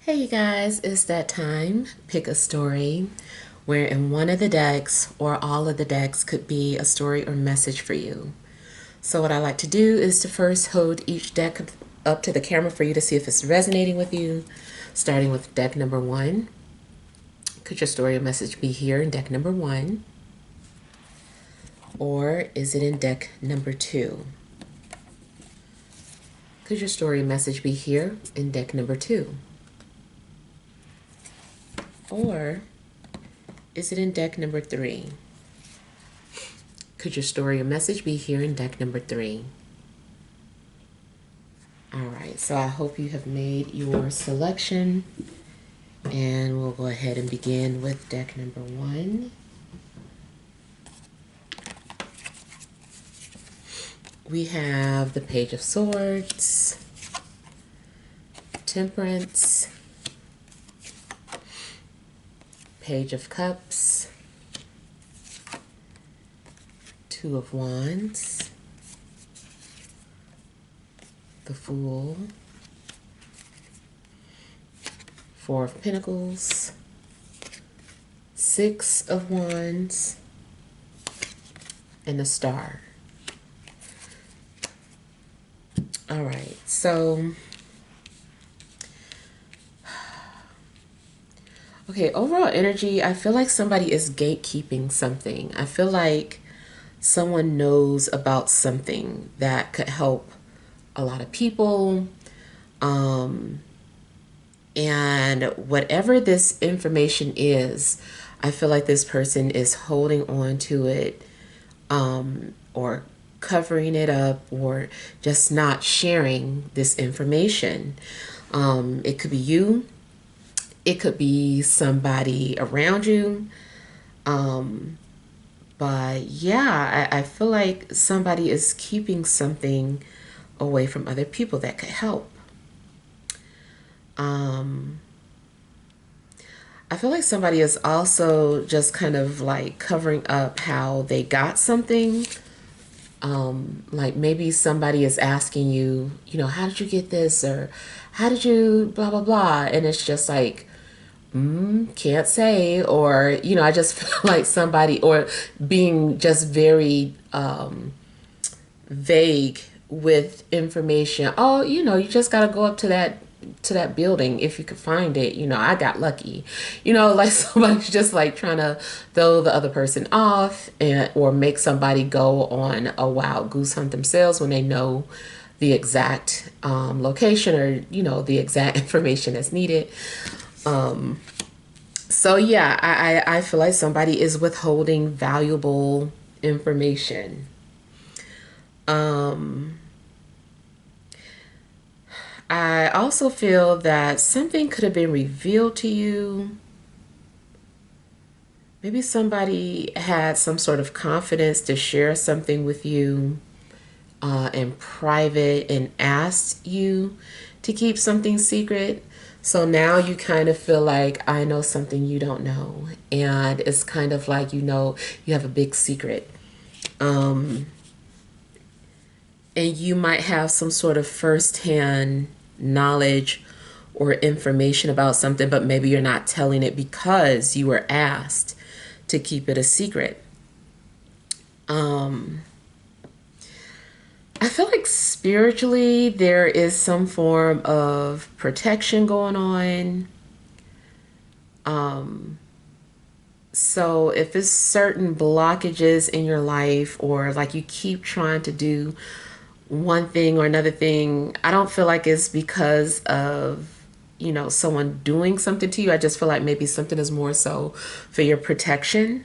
Hey you guys, it's that time. Pick a story where in one of the decks or all of the decks could be a story or message for you. So what I like to do is to first hold each deck up to the camera for you to see if it's resonating with you. Starting with deck number one. Could your story or message be here in deck number one? Or is it in deck number two? Could your story or message be here in deck number two? Or is it in deck number three? Could your story or message be here in deck number three? All right, so I hope you have made your selection, and we'll go ahead and begin with deck number one. We have the Page of Swords, Temperance, Page of Cups, Two of Wands, the Fool, Four of Pentacles, Six of Wands, and the Star. All right, so okay, overall energy, I feel like somebody is gatekeeping something. I feel like someone knows about something that could help a lot of people. And whatever this information is, I feel like this person is holding on to it, or covering it up, or just not sharing this information. It could be you. It could be somebody around you. But yeah, I feel like somebody is keeping something away from other people that could help. I feel like somebody is also just kind of like covering up how they got something. Like maybe somebody is asking you, how did you get this? Or how did you blah, blah, blah. And it's just like, can't say. Or, I just feel like somebody, or being just very vague with information. Oh, you just got to go up to that building if you could find it. I got lucky. Like somebody's just like trying to throw the other person off, or make somebody go on a wild goose hunt themselves when they know the exact location, or the exact information that's needed. So yeah, I feel like somebody is withholding valuable information. I also feel that something could have been revealed to you. Maybe somebody had some sort of confidence to share something with you in private, and asked you to keep something secret. So now you kind of feel like, I know something you don't know. And it's kind of like, you have a big secret. And you might have some sort of firsthand knowledge or information about something, but maybe you're not telling it because you were asked to keep it a secret. I feel like spiritually there is some form of protection going on. So if it's certain blockages in your life, or like you keep trying to do one thing or another thing, I don't feel like it's because of, someone doing something to you. I just feel like maybe something is more so for your protection,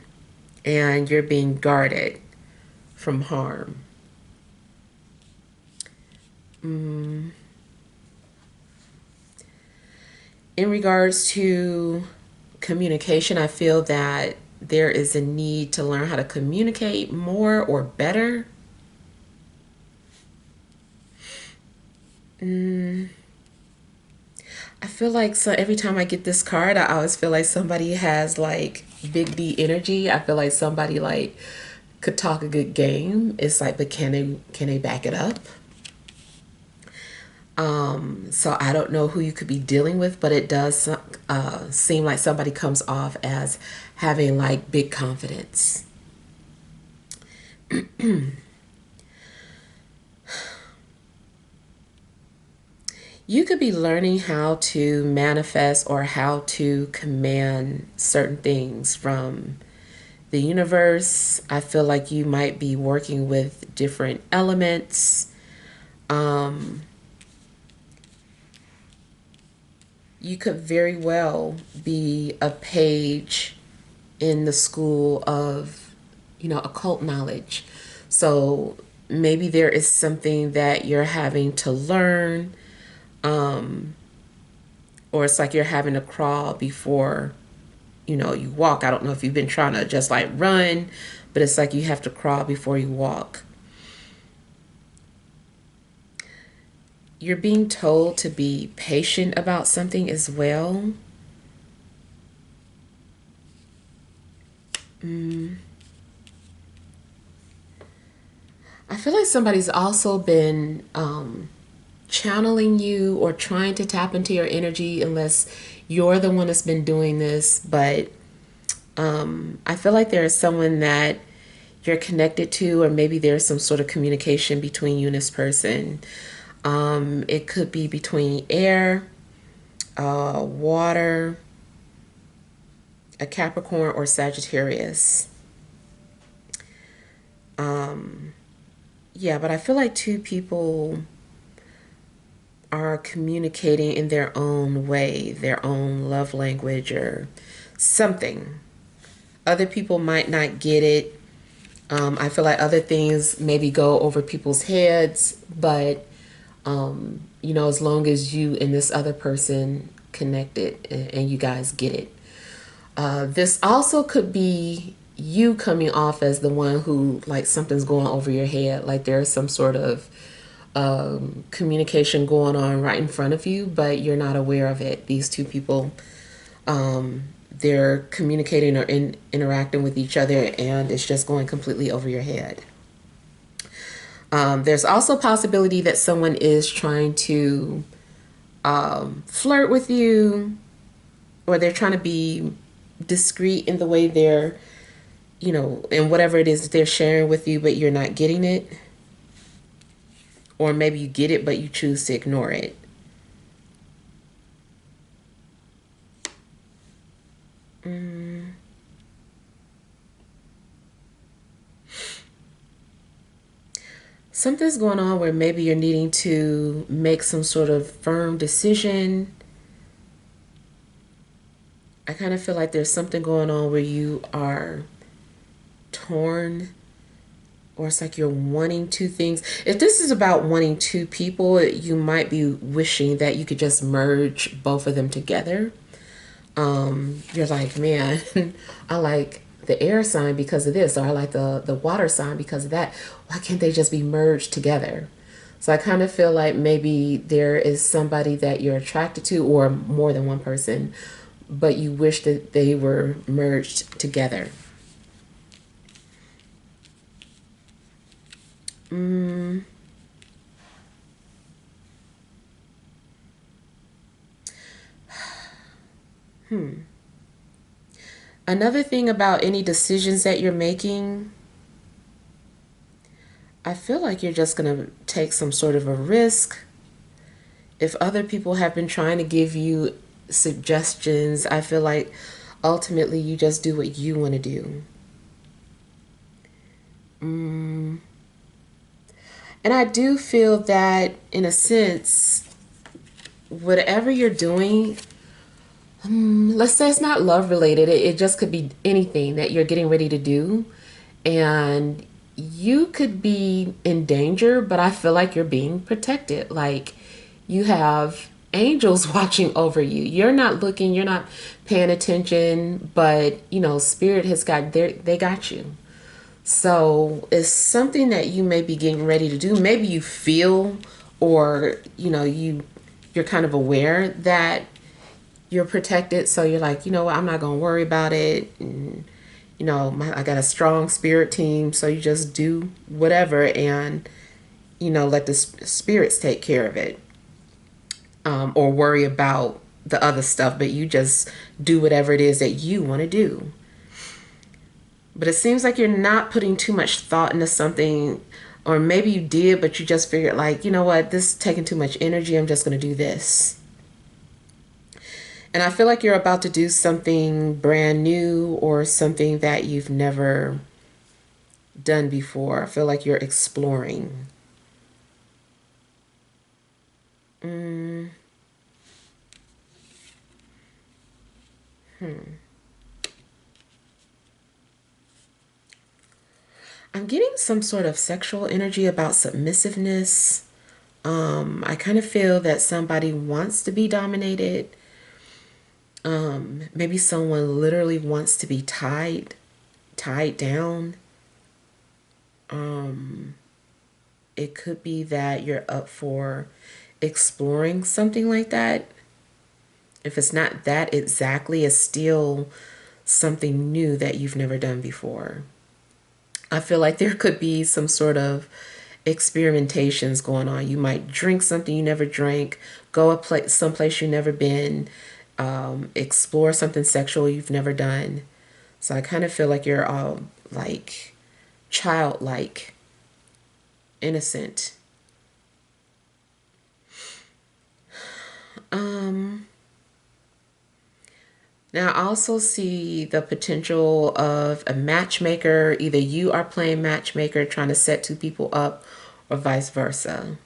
and you're being guarded from harm. In regards to communication, I feel that there is a need to learn how to communicate more or better. I feel like, so every time I get this card, I always feel like somebody has like big D energy. I feel like somebody like could talk a good game. It's like, but can they back it up? So I don't know who you could be dealing with, but it does seem like somebody comes off as having like big confidence. You could be learning how to manifest or how to command certain things from the universe. I feel like you might be working with different elements. Um, you could very well be a page in the school of, occult knowledge. So maybe there is something that you're having to learn, um, or it's like you're having to crawl before, you walk. I don't know if you've been trying to just like run, but it's like you have to crawl before you walk. You're being told to be patient about something as well. Mm. I feel like somebody's also been channeling you or trying to tap into your energy, unless you're the one that's been doing this. But I feel like there is someone that you're connected to, or maybe there's some sort of communication between you and this person. It could be between air, water, a Capricorn, or Sagittarius. Um, yeah, but I feel like two people are communicating in their own way, their own love language or something. Other people might not get it. I feel like other things maybe go over people's heads, but as long as you and this other person connected and you guys get it. This also could be you coming off as the one who, like, something's going over your head, like there's some sort of communication going on right in front of you, but you're not aware of it. These two people, they're communicating or interacting with each other, and it's just going completely over your head. There's also a possibility that someone is trying to flirt with you, or they're trying to be discreet in the way they're, in whatever it is that they're sharing with you, but you're not getting it. Or maybe you get it, but you choose to ignore it. Mm. Something's going on where maybe you're needing to make some sort of firm decision. I kind of feel like there's something going on where you are torn, or it's like you're wanting two things. If this is about wanting two people, you might be wishing that you could just merge both of them together. You're like, man, I like the air sign because of this, or I like the water sign because of that. Why can't they just be merged together? So I kind of feel like maybe there is somebody that you're attracted to, or more than one person, but you wish that they were merged together. Mm. Hmm. Another thing about any decisions that you're making, I feel like you're just going to take some sort of a risk. If other people have been trying to give you suggestions, I feel like ultimately you just do what you want to do. Mm. And I do feel that, in a sense, whatever you're doing, let's say it's not love related, it just could be anything that you're getting ready to do. And you could be in danger, but I feel like you're being protected. Like, you have angels watching over you. You're not looking, you're not paying attention, but spirit has got they got you. So it's something that you may be getting ready to do. Maybe you feel, or you're kind of aware that you're protected. So you're like, what, I'm not gonna worry about it. And I got a strong spirit team. So you just do whatever, and let the spirits take care of it. or worry about the other stuff, but you just do whatever it is that you want to do. But it seems like you're not putting too much thought into something, or maybe you did, but you just figured, like, you know what, this is taking too much energy. I'm just going to do this. And I feel like you're about to do something brand new or something that you've never done before. I feel like you're exploring. Mm, I'm getting some sort of sexual energy about submissiveness. I kind of feel that somebody wants to be dominated. Maybe someone literally wants to be tied down. It could be that you're up for exploring something like that. If it's not that exactly, it's still something new that you've never done before. I feel like there could be some sort of experimentations going on. You might drink something you never drank, go someplace you've never been, explore something sexual you've never done. So I kind of feel like you're all like childlike, innocent. Um, Now I also see the potential of a matchmaker. Either you are playing matchmaker, trying to set two people up, or vice versa.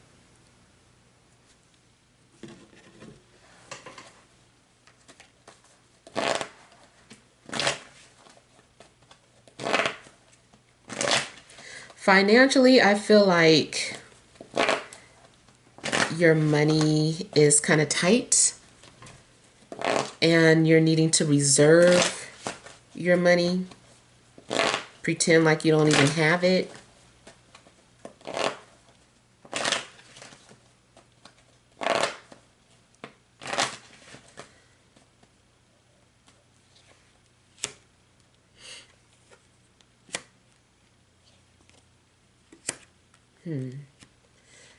Financially, I feel like your money is kind of tight and you're needing to reserve your money, pretend like you don't even have it.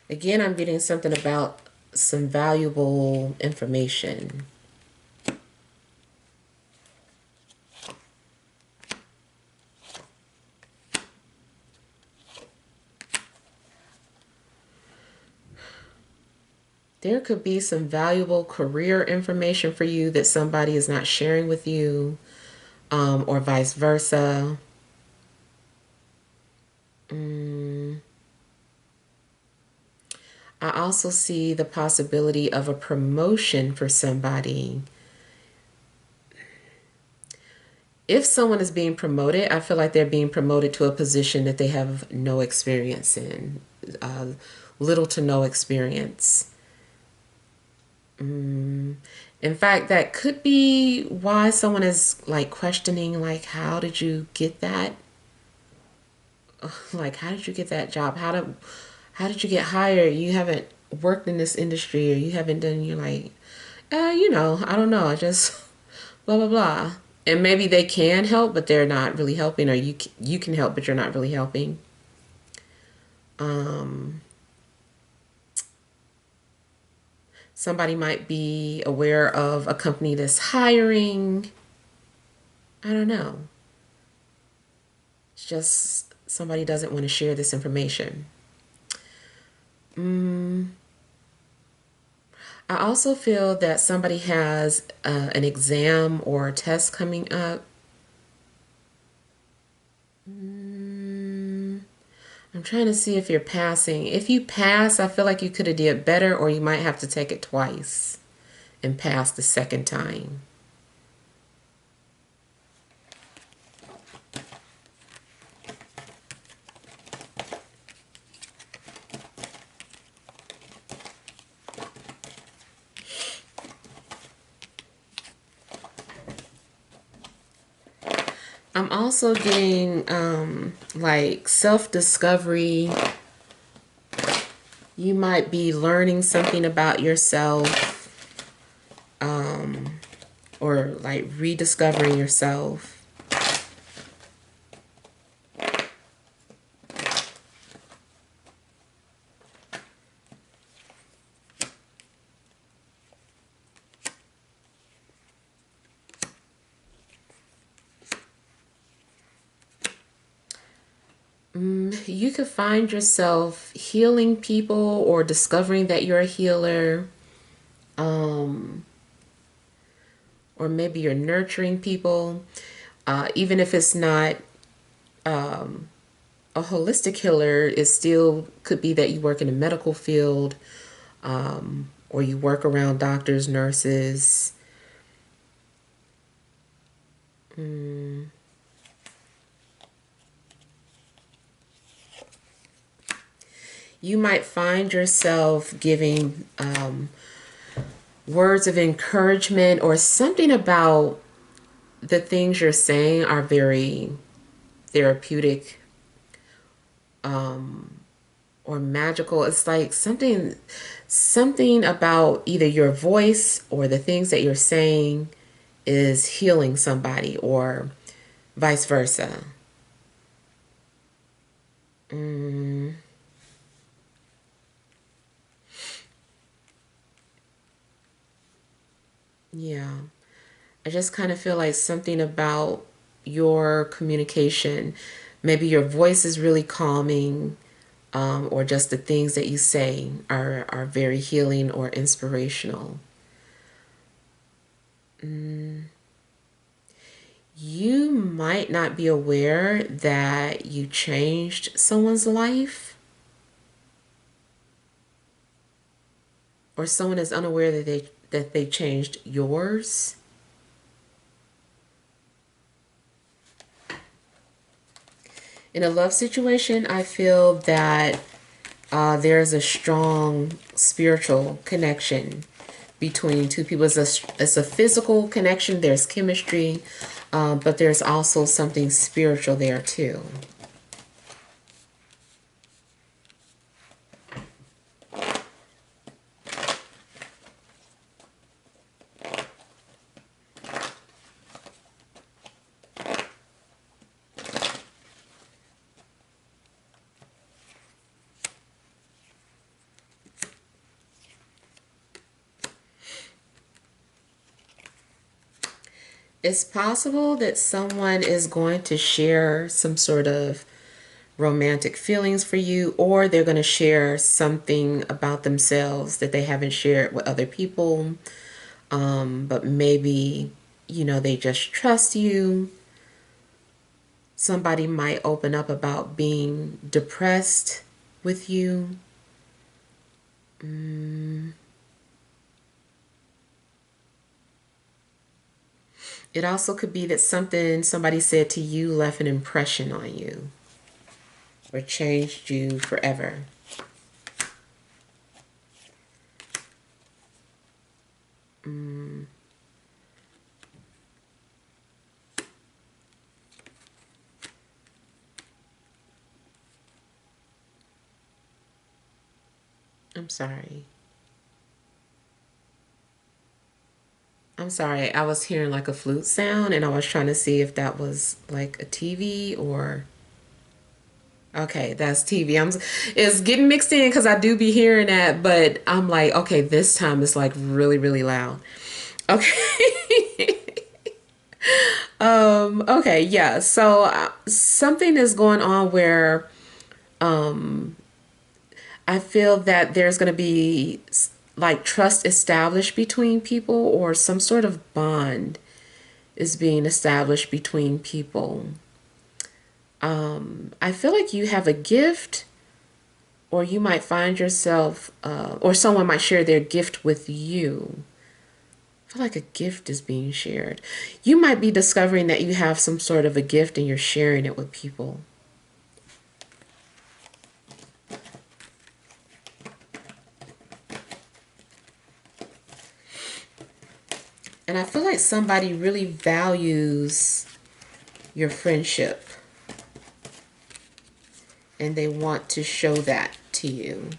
Again, I'm getting something about some valuable information. There could be some valuable career information for you that somebody is not sharing with you, or vice versa. Mm. I also see the possibility of a promotion for somebody. If someone is being promoted, I feel like they're being promoted to a position that they have no experience in, uh, little to no experience. In fact, that could be why someone is like questioning, like, how did you get that? Like, how did you get that job? How did you get hired? You haven't worked in this industry, or you haven't done. You're like, I don't know. I just blah blah blah. And maybe they can help, but they're not really helping, or you can help, but you're not really helping. Um, Somebody might be aware of a company that's hiring. I don't know. It's just somebody doesn't want to share this information. Mm, I also feel that somebody has an exam or a test coming up. Mm, I'm trying to see if you're passing. If you pass, I feel like you could have did better, or you might have to take it twice and pass the second time. I'm also getting like self-discovery. You might be learning something about yourself, or like rediscovering yourself. You could find yourself healing people or discovering that you're a healer. Um, or maybe you're nurturing people. Even if it's not a holistic healer, it still could be that you work in the medical field, or you work around doctors, nurses. You might find yourself giving words of encouragement, or something about the things you're saying are very therapeutic, or magical. It's like something about either your voice or the things that you're saying is healing somebody, or vice versa. Yeah. I just kind of feel like something about your communication, maybe your voice is really calming, or just the things that you say are very healing or inspirational. You might not be aware that you changed someone's life, or someone is unaware that they changed yours. In a love situation, I feel that there's a strong spiritual connection between two people. It's a physical connection, there's chemistry, but there's also something spiritual there too. It's possible that someone is going to share some sort of romantic feelings for you, or they're going to share something about themselves that they haven't shared with other people. But maybe, they just trust you. Somebody might open up about being depressed with you. It also could be that something somebody said to you left an impression on you, or changed you forever. I'm sorry. I'm sorry. I was hearing like a flute sound, and I was trying to see if that was like a TV or. Okay, that's TV. It's getting mixed in because I do be hearing that, but I'm like, okay, this time it's like really, really loud. Okay. Okay, yeah. So something is going on where I feel that there's going to be like trust established between people, or some sort of bond is being established between people. I feel like you have a gift, or you might find yourself, or someone might share their gift with you. I feel like a gift is being shared. You might be discovering that you have some sort of a gift and you're sharing it with people. And I feel like somebody really values your friendship, and they want to show that to you.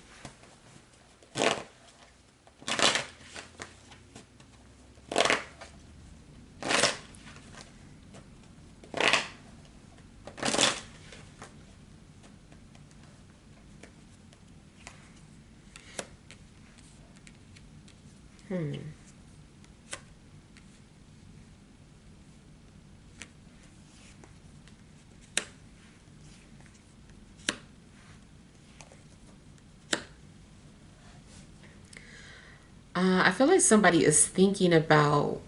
I feel like somebody is thinking about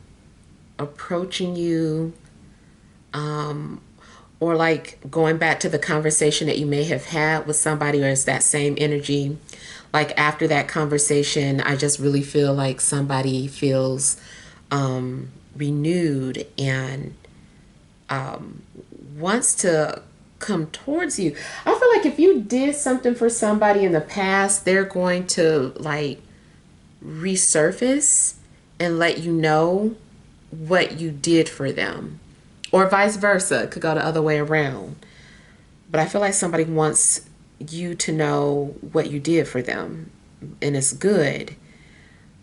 approaching you, or like going back to the conversation that you may have had with somebody, or it's that same energy. Like after that conversation, I just really feel like somebody feels renewed and wants to come towards you. I feel like if you did something for somebody in the past, they're going to like resurface and let you know what you did for them. Or vice versa. It could go the other way around. But I feel like somebody wants you to know what you did for them. And it's good.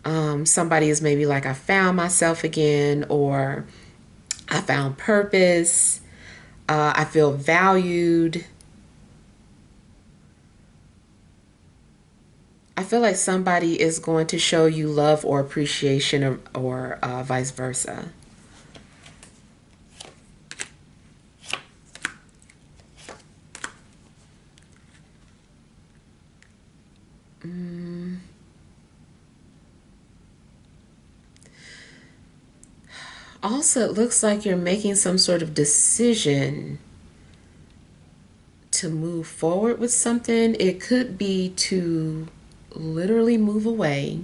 Somebody is maybe like, I found myself again, or I found purpose. I feel valued. I feel like somebody is going to show you love or appreciation, or vice versa. Also, it looks like you're making some sort of decision to move forward with something. It could be to literally move away,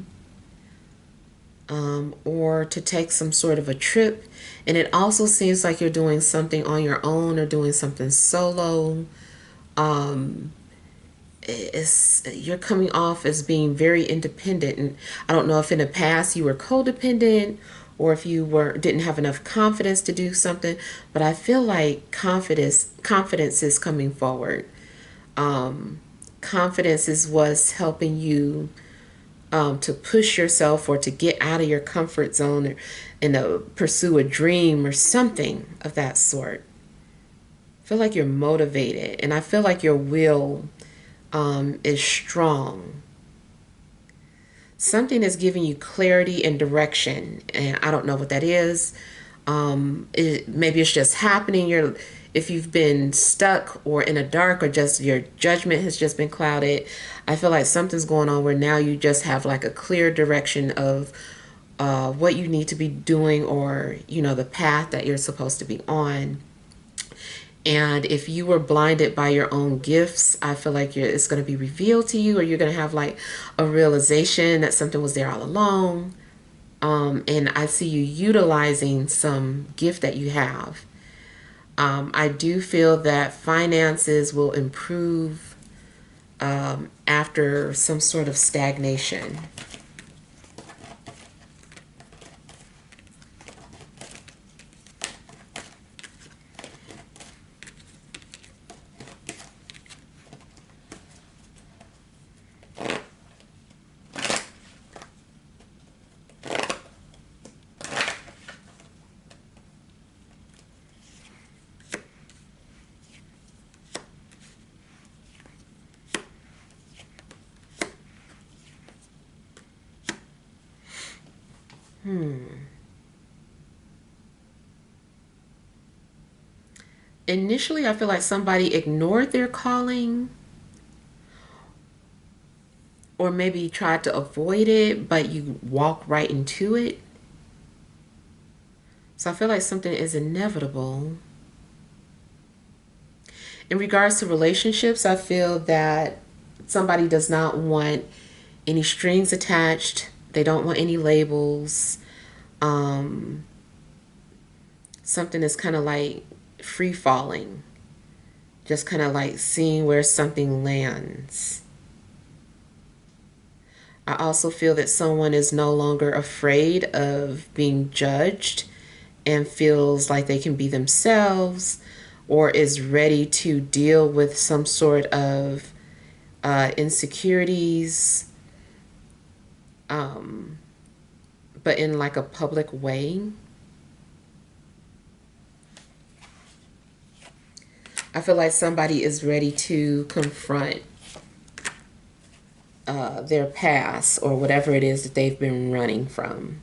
or to take some sort of a trip. And it also seems like you're doing something on your own or doing something solo. You're coming off as being very independent, and I don't know if in the past you were codependent, or if you were didn't have enough confidence to do something, but I feel like confidence is coming forward. Confidence is what's helping you to push yourself, or to get out of your comfort zone, or and to pursue a dream or something of that sort. I feel like you're motivated, and I feel like your will is strong. Something is giving you clarity and direction, and I don't know what that is. Maybe it's just happening. If you've been stuck or in a dark, or just your judgment has just been clouded, I feel like something's going on where now you just have like a clear direction of what you need to be doing, or the path that you're supposed to be on. And if you were blinded by your own gifts, I feel like it's going to be revealed to you, or you're going to have like a realization that something was there all along. And I see you utilizing some gift that you have. I do feel that finances will improve after some sort of stagnation. Initially, I feel like somebody ignored their calling, or maybe tried to avoid it, but you walk right into it. So I feel like something is inevitable. In regards to relationships, I feel that somebody does not want any strings attached. They don't want any labels. Um, Something is kind of like free falling, just kind of like seeing where something lands. I also feel that someone is no longer afraid of being judged, and feels like they can be themselves, or is ready to deal with some sort of insecurities, but in like a public way. I feel like somebody is ready to confront their past, or whatever it is that they've been running from.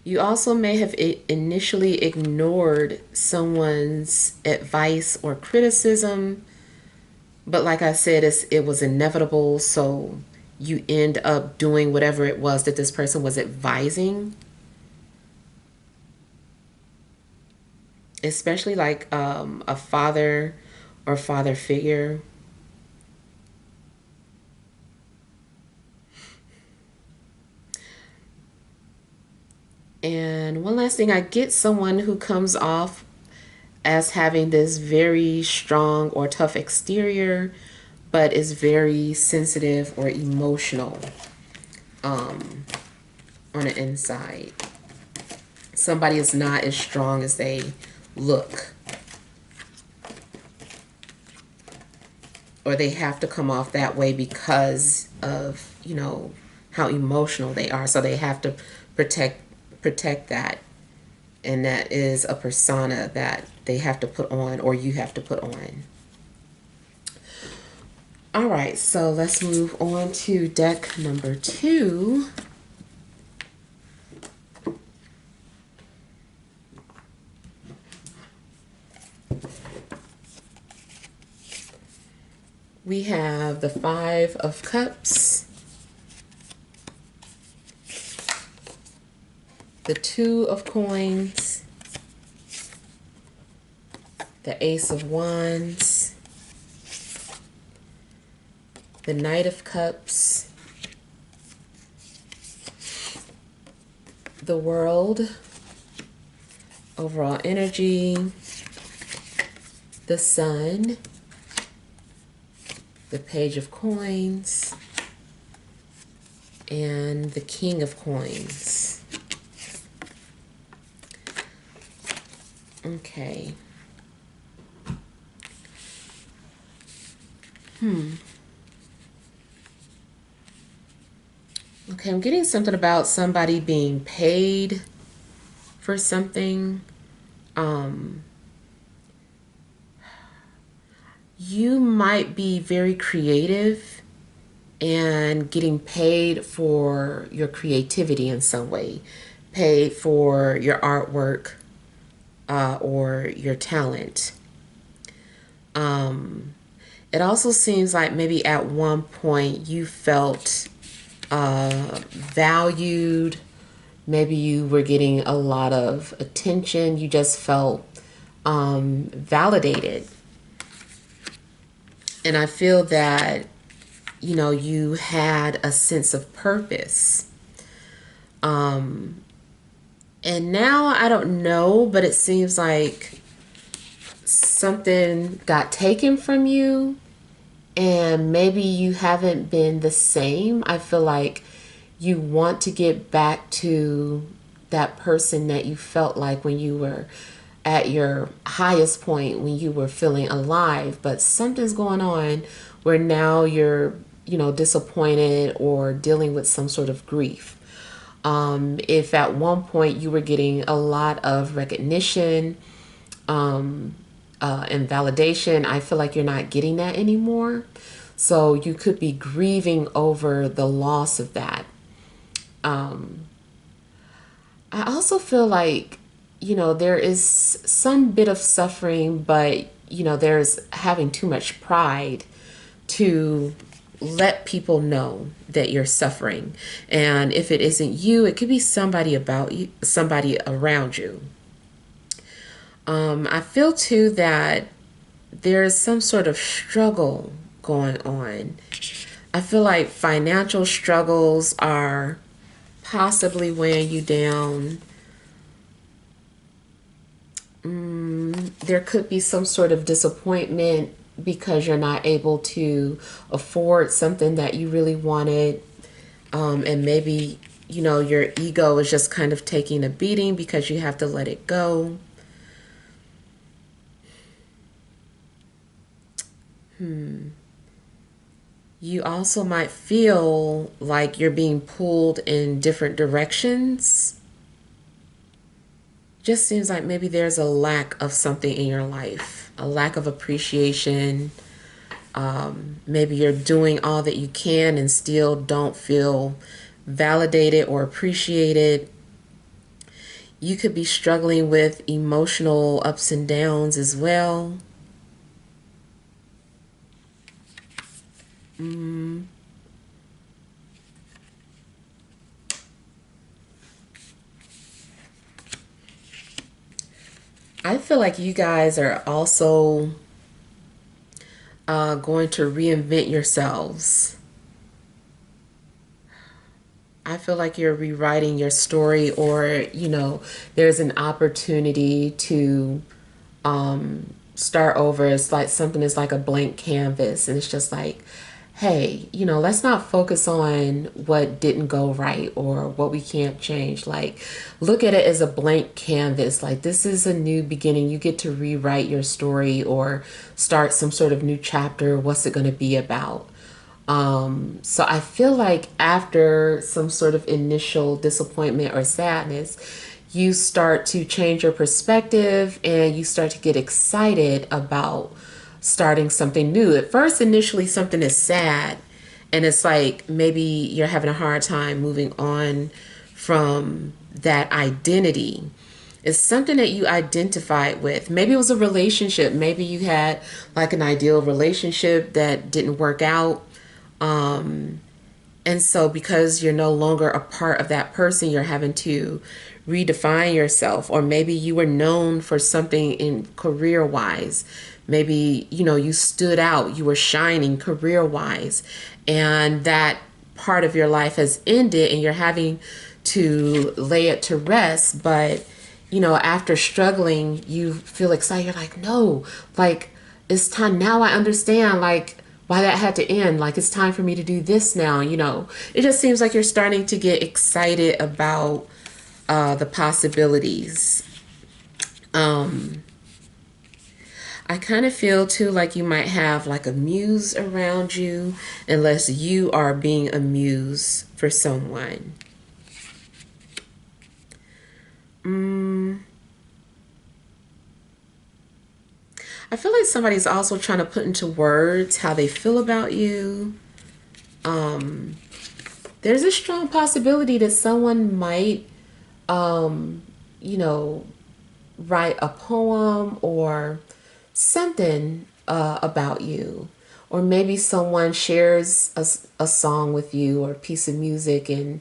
You also may have initially ignored someone's advice or criticism, but like I said, it was inevitable, so you end up doing whatever it was that this person was advising, especially like a father or father figure. And one last thing, I get someone who comes off as having this very strong or tough exterior, but is very sensitive or emotional on the inside. Somebody is not as strong as they look, or they have to come off that way because of, how emotional they are. So they have to protect that. And that is a persona that they have to put on, or you have to put on. All right, so let's move on to deck number 2. We have the 5 of Cups, the 2 of Coins, the Ace of Wands, the Knight of Cups, the World, overall energy, the Sun, the Page of Coins, and the King of Coins. Okay. Okay, I'm getting something about somebody being paid for something. You might be very creative and getting paid for your creativity in some way, paid for your artwork or your talent. It also seems like maybe at one point you felt valued. Maybe you were getting a lot of attention. You just felt validated. And I feel that, you had a sense of purpose. And now I don't know, but it seems like something got taken from you, and maybe you haven't been the same. I feel like you want to get back to that person that you felt like when you were at your highest point, when you were feeling alive, but something's going on where now you're, disappointed or dealing with some sort of grief. If at one point you were getting a lot of recognition and validation, I feel like you're not getting that anymore. So you could be grieving over the loss of that. I also feel like, there is some bit of suffering, but, there's having too much pride to let people know that you're suffering. And if it isn't you, it could be somebody about you, somebody around you. I feel too that there's some sort of struggle going on. I feel like financial struggles are possibly weighing you down. There could be some sort of disappointment because you're not able to afford something that you really wanted. And maybe, your ego is just kind of taking a beating because you have to let it go. You also might feel like you're being pulled in different directions. Just seems like maybe there's a lack of something in your life, a lack of appreciation. Maybe you're doing all that you can and still don't feel validated or appreciated. You could be struggling with emotional ups and downs as well. I feel like you guys are also going to reinvent yourselves. I feel like you're rewriting your story, or, there's an opportunity to start over. It's like something is like a blank canvas, and it's just like, hey, let's not focus on what didn't go right or what we can't change. Like, look at it as a blank canvas. Like, this is a new beginning. You get to rewrite your story or start some sort of new chapter. What's it going to be about? So I feel like after some sort of initial disappointment or sadness, you start to change your perspective and you start to get excited about starting something new. At first, initially, something is sad, and it's like maybe you're having a hard time moving on from that identity. It's something that you identified with. Maybe it was a relationship. Maybe you had like an ideal relationship that didn't work out. And so, because you're no longer a part of that person, you're having to redefine yourself. Or maybe you were known for something in career wise. Maybe, you stood out, you were shining career wise, and that part of your life has ended and you're having to lay it to rest. But, after struggling, you feel excited. You're like, no, like, it's time now. I understand, like, why that had to end. Like, it's time for me to do this now. It just seems like you're starting to get excited about the possibilities. I kind of feel too like you might have like a muse around you, unless you are being a muse for someone. I feel like somebody's also trying to put into words how they feel about you. There's a strong possibility that someone might, um, you know, write a poem or something about you. Or maybe someone shares a song with you or a piece of music, and,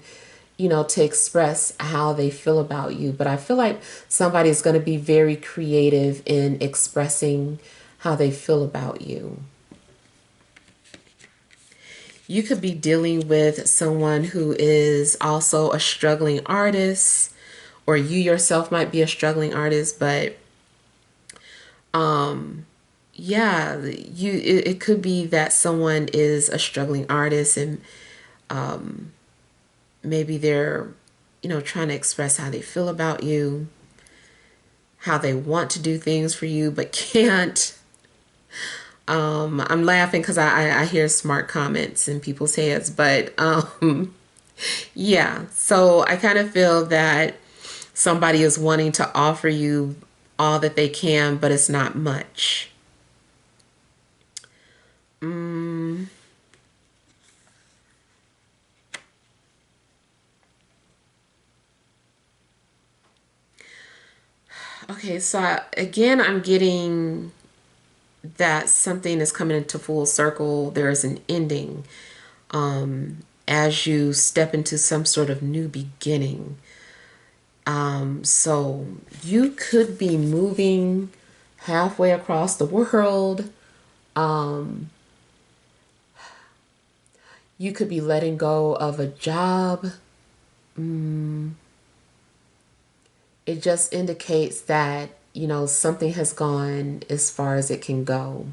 to express how they feel about you. But I feel like somebody is going to be very creative in expressing how they feel about you. You could be dealing with someone who is also a struggling artist, or you yourself might be a struggling artist, but yeah, it could be that someone is a struggling artist, and maybe they're, trying to express how they feel about you, how they want to do things for you but can't. I'm laughing because I hear smart comments in people's heads, but yeah. So I kind of feel that somebody is wanting to offer you all that they can, but it's not much. Okay, so again, I'm getting that something is coming into full circle. There is an ending as you step into some sort of new beginning. So you could be moving halfway across the world. You could be letting go of a job. It just indicates that, something has gone as far as it can go.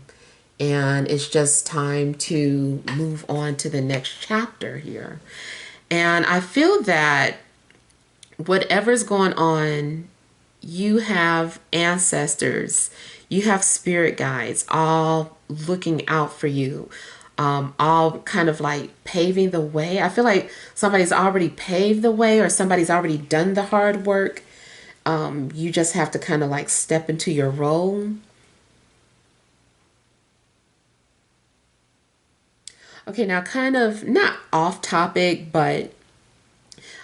And it's just time to move on to the next chapter here. And I feel that whatever's going on, you have ancestors, you have spirit guides all looking out for you, all kind of like paving the way. I feel like somebody's already paved the way, or somebody's already done the hard work. You just have to kind of like step into your role. Okay, now kind of not off topic, but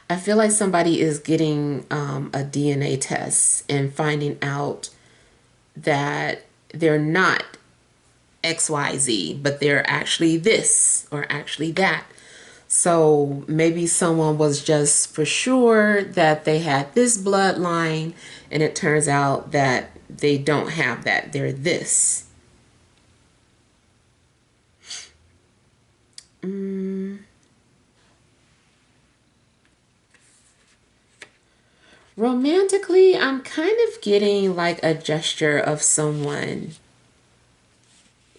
I feel like somebody is getting a DNA test and finding out that they're not XYZ, but they're actually this or actually that. So maybe someone was just for sure that they had this bloodline, and it turns out that they don't have that. They're this. Romantically, I'm kind of getting like a gesture of someone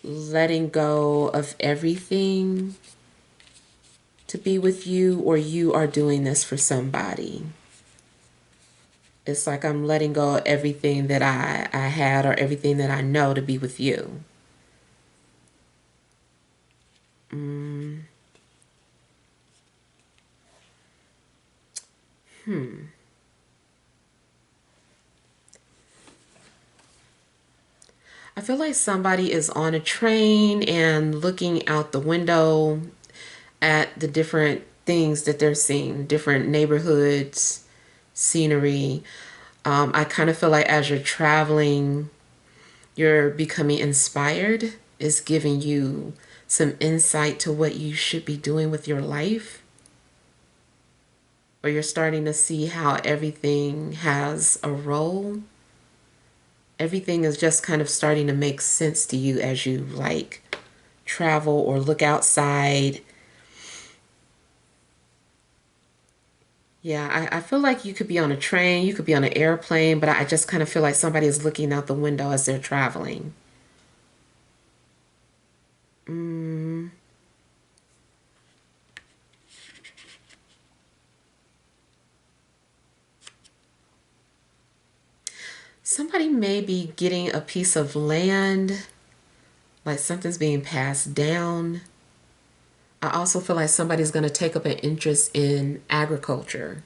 letting go of everything to be with you, or you are doing this for somebody. It's like I'm letting go of everything that I had or everything that I know to be with you. I feel like somebody is on a train and looking out the window at the different things that they're seeing, different neighborhoods, scenery. I kind of feel like as you're traveling, you're becoming inspired. It's giving you some insight to what you should be doing with your life. Or you're starting to see how everything has a role. Everything is just kind of starting to make sense to you as you like travel or look outside. Yeah, I feel like you could be on a train, you could be on an airplane, but I just kind of feel like somebody is looking out the window as they're traveling. Somebody may be getting a piece of land, like something's being passed down. I also feel like somebody's going to take up an interest in agriculture.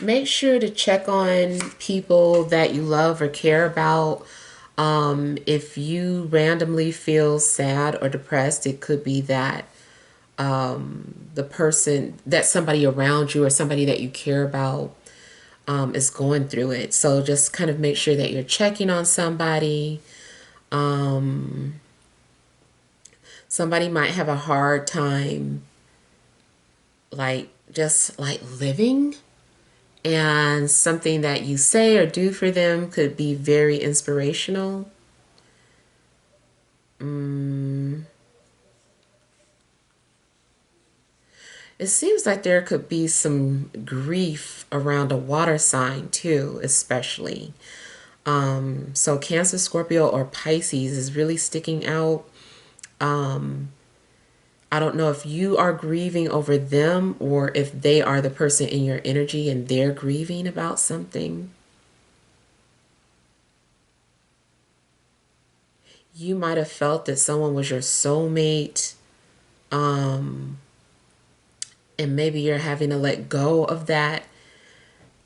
Make sure to check on people that you love or care about. If you randomly feel sad or depressed, it could be that the person, that somebody around you or somebody that you care about is going through it. So just kind of make sure that you're checking on somebody. Somebody might have a hard time, like just like living. And something that you say or do for them could be very inspirational. It seems like there could be some grief around a water sign too, especially. So Cancer, Scorpio, or Pisces is really sticking out. I don't know if you are grieving over them or if they are the person in your energy and they're grieving about something. You might have felt that someone was your soulmate, and maybe you're having to let go of that.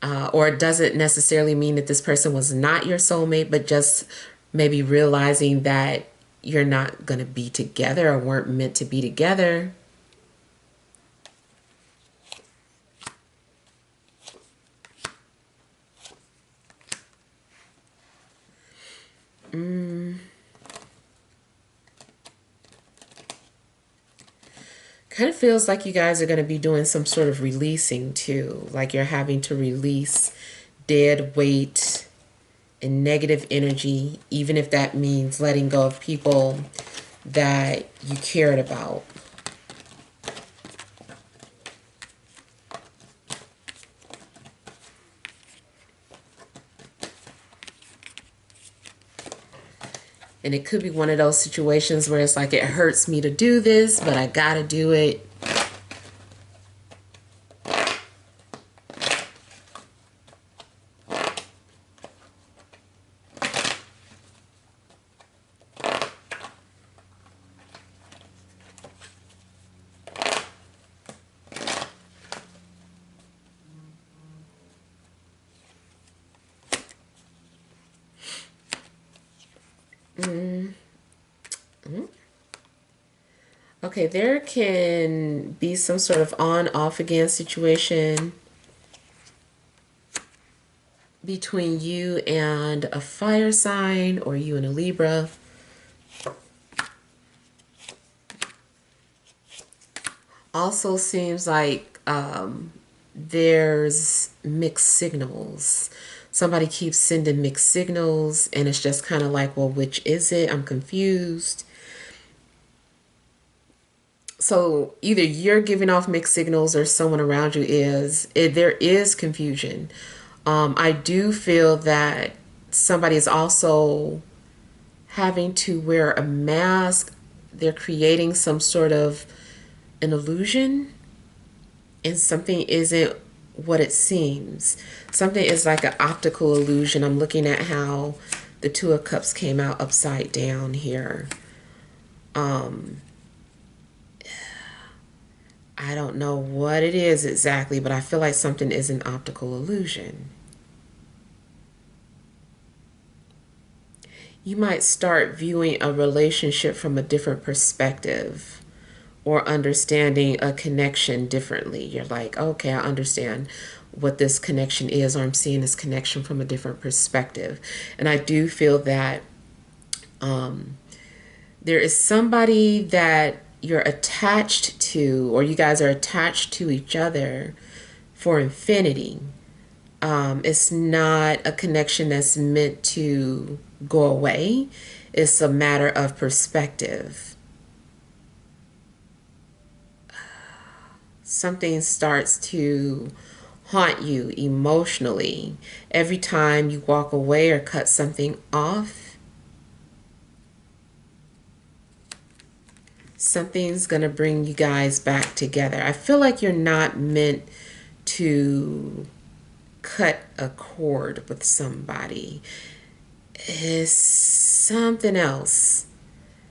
Or it doesn't necessarily mean that this person was not your soulmate, but just maybe realizing that you're not going to be together or weren't meant to be together. Kind of feels like you guys are going to be doing some sort of releasing too. Like you're having to release dead weight and negative energy, even if that means letting go of people that you cared about. And it could be one of those situations where it's like, it hurts me to do this, but I gotta do it. Okay, there can be some sort of on-off again situation between you and a fire sign or you and a Libra. Also seems like there's mixed signals. Somebody keeps sending mixed signals and it's just kind of like, well, which is it? I'm confused. So either you're giving off mixed signals or someone around you is. There is confusion. I do feel that somebody is also having to wear a mask. They're creating some sort of an illusion, and something isn't what it seems. Something is like an optical illusion. I'm looking at how the Two of Cups came out upside down here. I don't know what it is exactly, but I feel like something is an optical illusion. You might start viewing a relationship from a different perspective or understanding a connection differently. You're like, okay, I understand what this connection is, or I'm seeing this connection from a different perspective. And I do feel that there is somebody that you're attached to, or you guys are attached to each other for infinity. It's not a connection that's meant to go away. It's a matter of perspective. Something starts to haunt you emotionally every time you walk away or cut something off. Something's going to bring you guys back together. I feel like you're not meant to cut a cord with somebody. It's something else.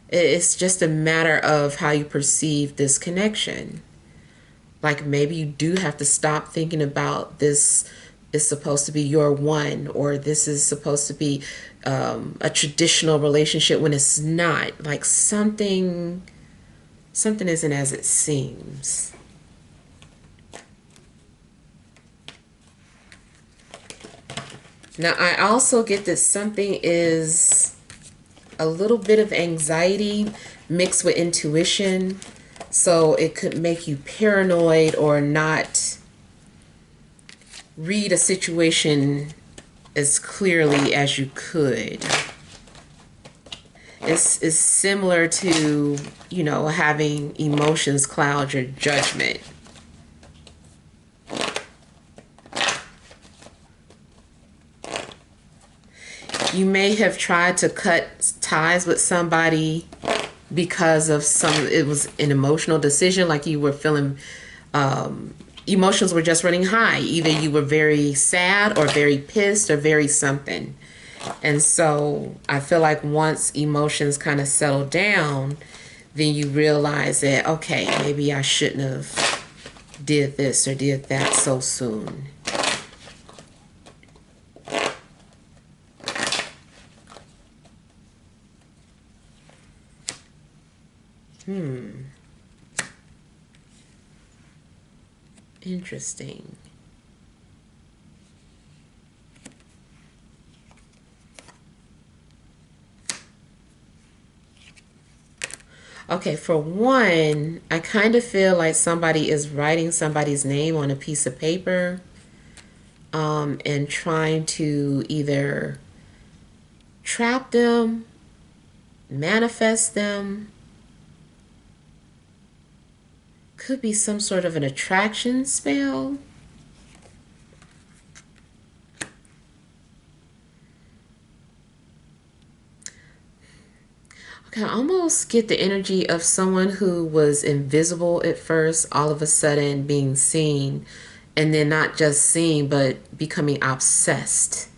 It's just a matter of how you perceive this connection. Like maybe you do have to stop thinking about this is supposed to be your one, or this is supposed to be a traditional relationship when it's not. Like something isn't as it seems. Now I also get that something is a little bit of anxiety mixed with intuition. So it could make you paranoid or not read a situation as clearly as you could. It's similar to, having emotions cloud your judgment. You may have tried to cut ties with somebody because of it was an emotional decision, like you were feeling emotions were just running high. Either you were very sad or very pissed or very something. And so I feel like once emotions kind of settle down, then you realize that, okay, maybe I shouldn't have did this or did that so soon. Interesting. Okay, for one, I kind of feel like somebody is writing somebody's name on a piece of paper and trying to either trap them, manifest them. Could be some sort of an attraction spell. Okay, I almost get the energy of someone who was invisible at first, all of a sudden being seen, and then not just seen, but becoming obsessed.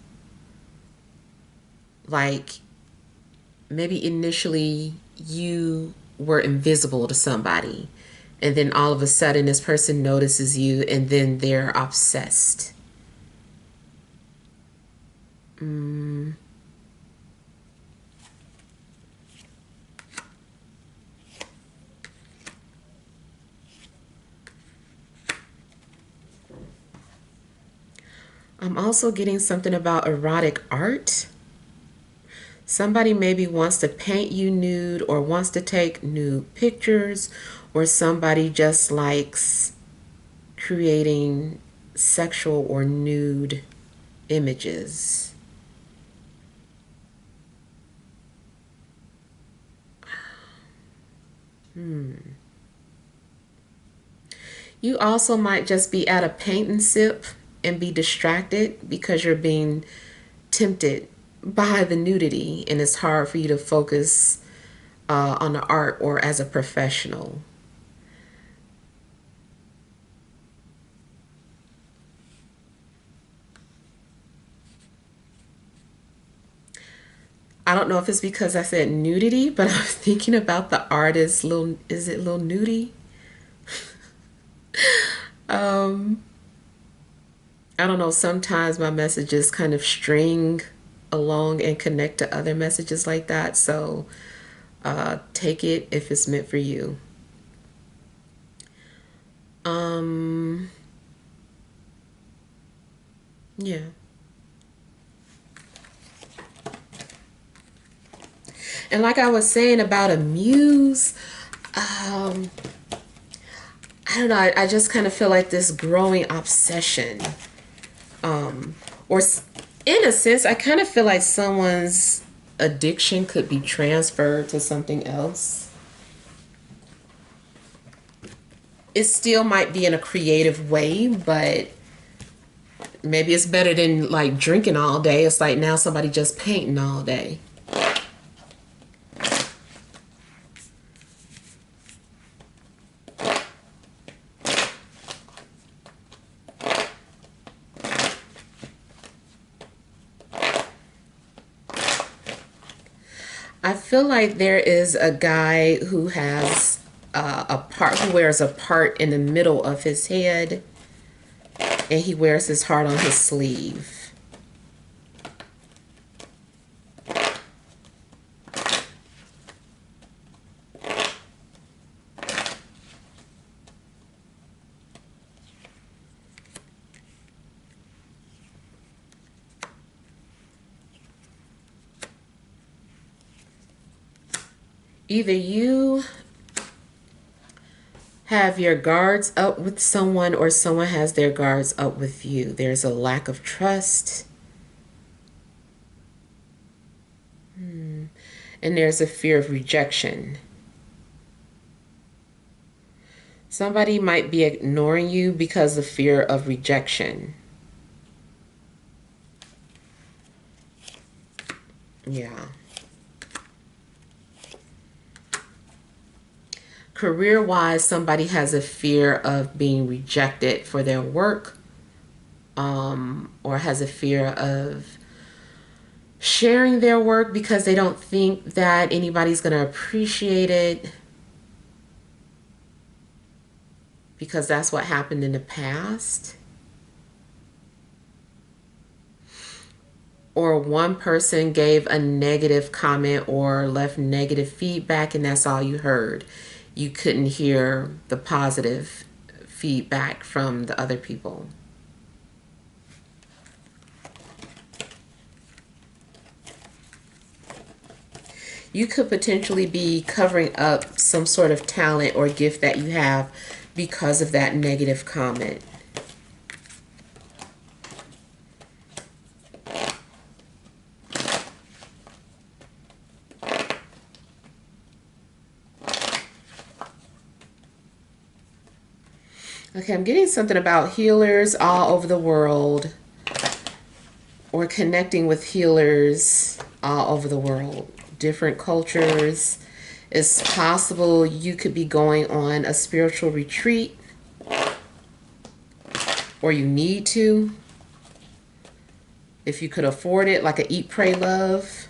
Like maybe initially you were invisible to somebody, and then all of a sudden this person notices you, and then they're obsessed. I'm also getting something about erotic art. Somebody maybe wants to paint you nude or wants to take nude pictures, or somebody just likes creating sexual or nude images. You also might just be at a paint and sip and be distracted because you're being tempted by the nudity and it's hard for you to focus on the art or as a professional. I don't know if it's because I said nudity, but I'm thinking about the artist Lil, is it Lil Nudie? Um, I don't know, sometimes my messages kind of string along and connect to other messages like that. So take it if it's meant for you. Um, yeah. And like I was saying about a muse, um, I don't know, I just kind of feel like this growing obsession. Or in a sense, I kind of feel like someone's addiction could be transferred to something else. It still might be in a creative way, but maybe it's better than like drinking all day. It's like now somebody just painting all day. I feel like there is a guy who has a part, who wears a part in the middle of his head, and he wears his heart on his sleeve. Either you have your guards up with someone or someone has their guards up with you. There's a lack of trust. And there's a fear of rejection. Somebody might be ignoring you because of fear of rejection. Yeah. Career-wise, somebody has a fear of being rejected for their work, or has a fear of sharing their work because they don't think that anybody's going to appreciate it because that's what happened in the past. Or one person gave a negative comment or left negative feedback and that's all you heard. You couldn't hear the positive feedback from the other people. You could potentially be covering up some sort of talent or gift that you have because of that negative comment. Okay, I'm getting something about healers all over the world or connecting with healers all over the world, different cultures. It's possible you could be going on a spiritual retreat or you need to if you could afford it, like a eat, pray, love.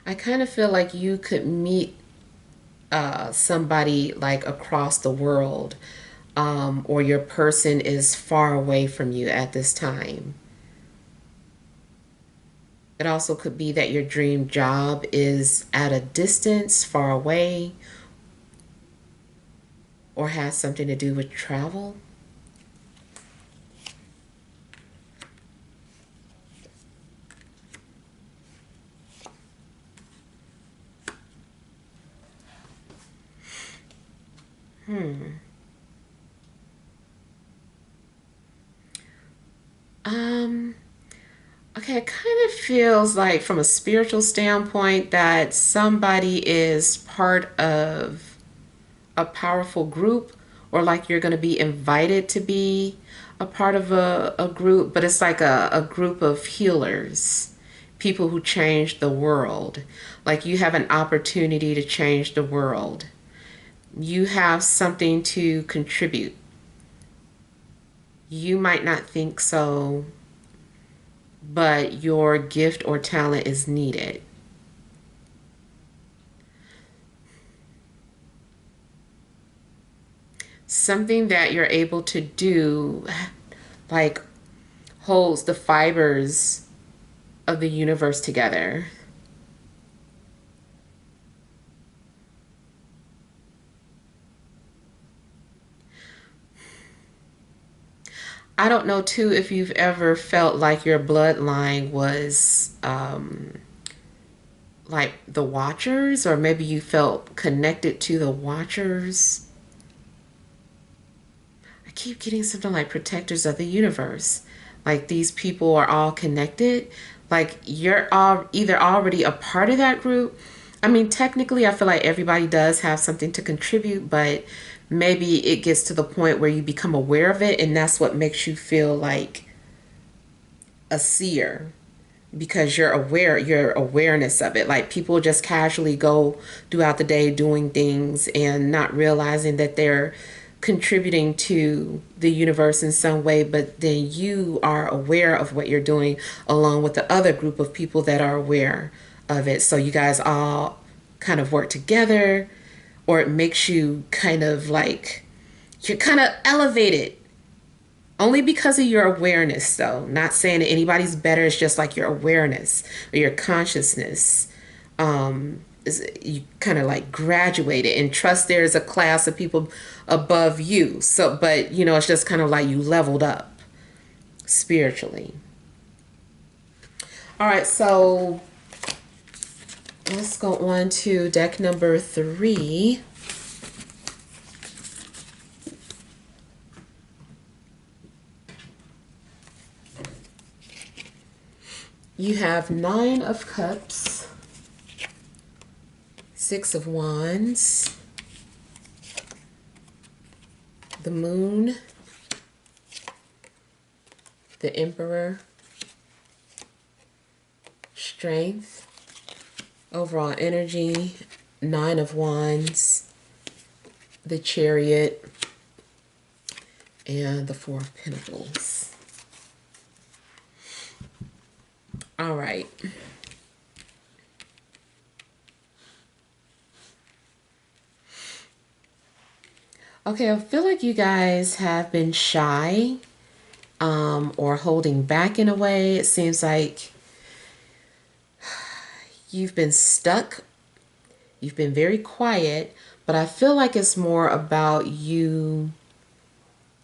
I kind of feel like you could meet somebody like across the world, or your person is far away from you at this time. It also could be that your dream job is at a distance, far away, or has something to do with travel. Um, okay, it kind of feels like from a spiritual standpoint that somebody is part of a powerful group, or like you're going to be invited to be a part of a group, but it's like a group of healers, people who change the world. Like you have an opportunity to change the world. You have something to contribute. You might not think so, but your gift or talent is needed. Something that you're able to do, like, holds the fibers of the universe together. I don't know, too, if you've ever felt like your bloodline was like the Watchers, or maybe you felt connected to the Watchers. I keep getting something like protectors of the universe. Like these people are all connected. Like you're all either already a part of that group. I mean, technically, I feel like everybody does have something to contribute, but maybe it gets to the point where you become aware of it, and that's what makes you feel like a seer, because you're aware, your awareness of it. Like people just casually go throughout the day doing things and not realizing that they're contributing to the universe in some way, but then you are aware of what you're doing along with the other group of people that are aware of it. So you guys all kind of work together, or it makes you kind of like you're kind of elevated only because of your awareness, though. Not saying that anybody's better. It's just like your awareness or your consciousness. You kind of like graduated, and trust there is a class of people above you. So, but it's just kind of like you leveled up spiritually. All right, so let's go on to deck number 3. You have 9 of Cups, 6 of Wands, the Moon, the Emperor, Strength, overall energy, 9 of Wands, the Chariot, and the 4 of Pentacles. All right. Okay, I feel like you guys have been shy, or holding back in a way. It seems like you've been stuck. You've been very quiet, but I feel like it's more about you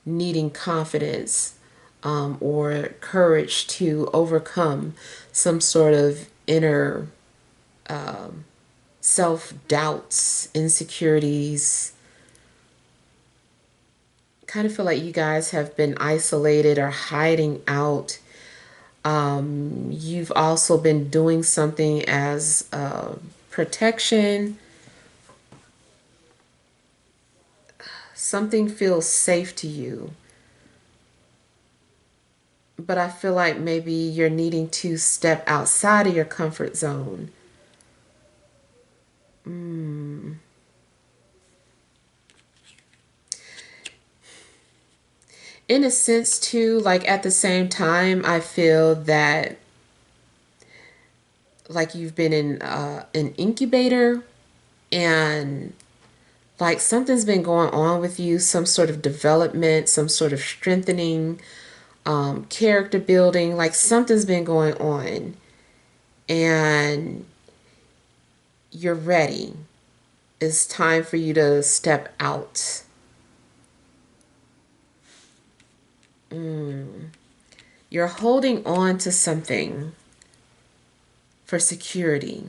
needing confidence, or courage to overcome some sort of inner self-doubts, insecurities. Kind of feel like you guys have been isolated or hiding out. You've also been doing something as protection. Something feels safe to you, but I feel like maybe you're needing to step outside of your comfort zone. In a sense, too, like at the same time, I feel that like you've been in an incubator, and like something's been going on with you, some sort of development, some sort of strengthening, character building, like something's been going on, and you're ready. It's time for you to step out. You're holding on to something for security.